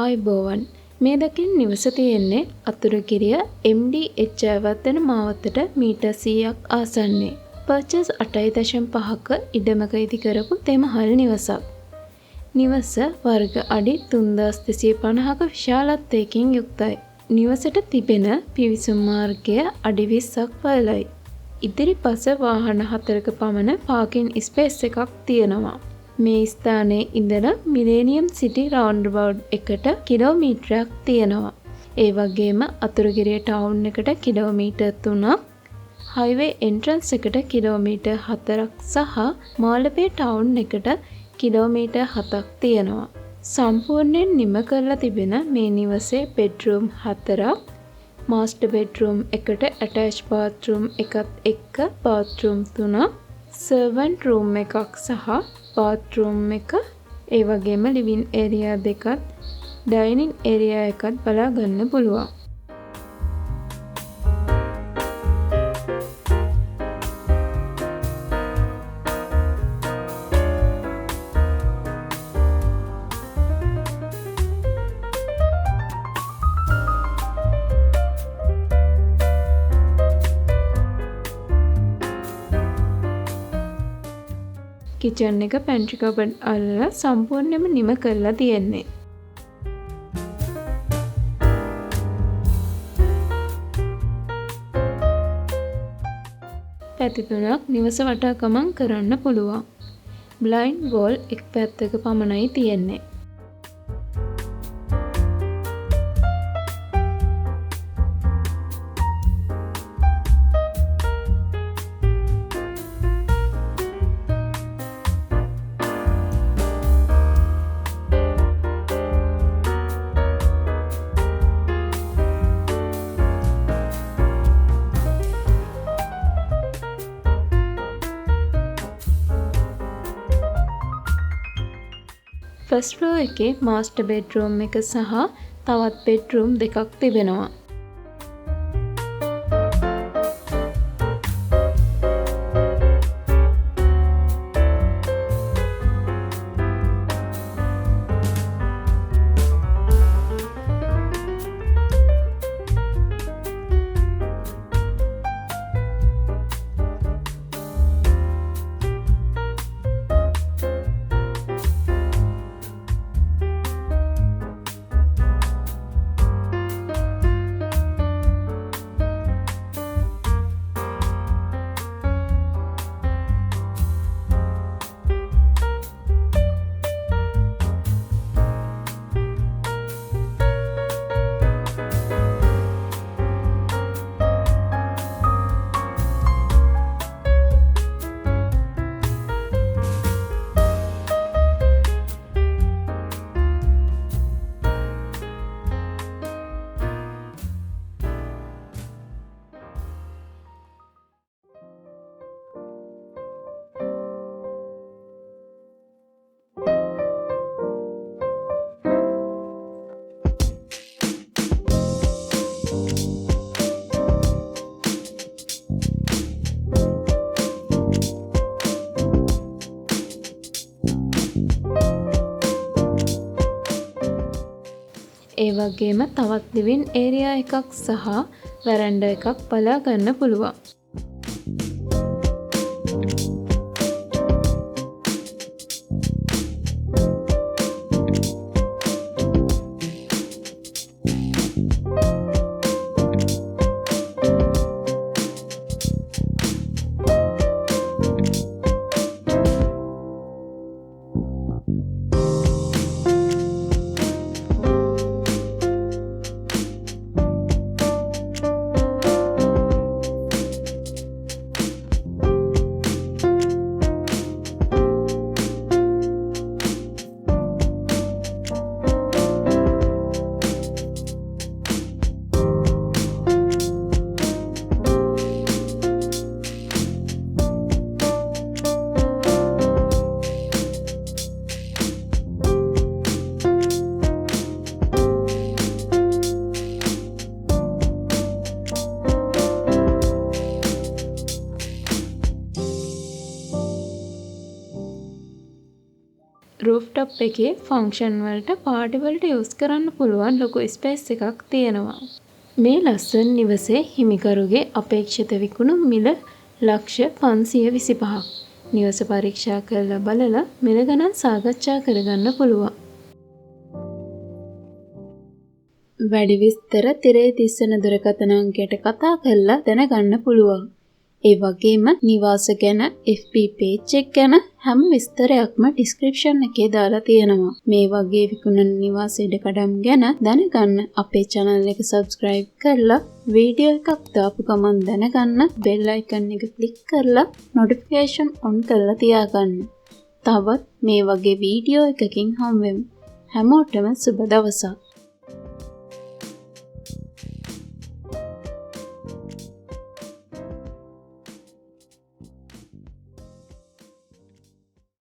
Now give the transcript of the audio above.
ආයුබෝවන් මේ දකින නිවස තියෙන්නේ අතුරුගිරිය MD එච්චාවත්තන මාවතට මීටර් 100ක් ආසන්නයේ. පර්චස් 8.5ක ඉඩමක ඉදි කරපු තෙමහල් නිවසක්. නිවස වර්ග අඩි 3250ක විශාලත්වයකින් යුක්තයි. නිවසට තිබෙන පිවිසුම් මාර්ගය අඩි 20ක් පළලයි. ඉදිරිපස වාහන 4ක පමණ පාකින් ස්පේස් එකක් තියෙනවා. මේ ස්ථානයේ ඉඳලා මිලේනියම් සිටි රවුන්ඩබවුට් එකට කිලෝමීටරයක් තියෙනවා. ඒ වගේම අතුරුගිරිය ටවුන් එකට කිලෝමීටර් 3ක්, හයිවේ එන්ට්‍රන්ස් එකට කිලෝමීටර් 4ක් සහ මාලපේ ටවුන් එකට කිලෝමීටර් 7ක් තියෙනවා. සම්පූර්ණයෙන් නිම කරලා තිබෙන මේ නිවසේ බෙඩ්රූම් 4ක්, මාස්ටර් බෙඩ්රූම් එකට ඇටච් බාත්රූම් එකත් එක්ක බාත්රූම් 3ක්, සර්වන්ට් රූම් එකක් සහ බාත්රූම් එක, ඒ වගේම ලිවින් ඒරියා දෙකත් ඩයිනින් ඒරියා එකත් බලා ගන්න පුළුවන්. කිචන් එක පැන්ට්‍රි කබඩ් අල්ලලා සම්පූර්ණයෙන්ම නිම කරලා තියෙන්නේ. පැති තුනක් නිවස වටා ගමන් කරන්න පුළුවන්. බ්ලයින්ඩ් වෝල් එක් පැත්තක පමණයි තියෙන්නේ. ෆස්ට් ෆ්ලෝර් එකේ මාස්ටර් බෙඩ්රූම් එක සහ තවත් බෙඩ්රූම් දෙකක් තිබෙනවා. ඒ වගේම තවත් ලිවින් ඒරියා එකක් සහ වැරන්ඩා එකක් බලා ගන්න පුළුවන්. රූෆ්ටොප් එකේ ෆන්ක්ෂන් වලට පාටි වලට යූස් කරන්න පුළුවන් ලොකු ස්පේස් එකක් තියෙනවා. මේ ලස්සන නිවසේ හිමිකරුගේ අපේක්ෂිත විකුණුම් මිල ලක්ෂ 525ක්. නිවස පරීක්ෂා කරලා බලලා මිල ගණන් සාකච්ඡා කරගන්න පුළුවන්. වැඩි විස්තර තිරේ තිස්සන දුරකථන අංකයට කතා කරලා දැනගන්න පුළුවන්. ඒ වගේම නිවාස ගැන FB page එක ගැන හැම විස්තරයක්ම description එකේ දාලා තියෙනවා. මේ වගේ විකුණන නිවාස ඉඩකඩම් ගැන දැනගන්න අපේ channel එක subscribe කරලා වීඩියෝ එකක් දාපු ගමන් දැනගන්න bell icon එක click කරලා notification on කරලා තියාගන්න. තවත් මේ වගේ වීඩියෝ එකකින් හම්බෙමු. හැමෝටම සුබ දවසක්.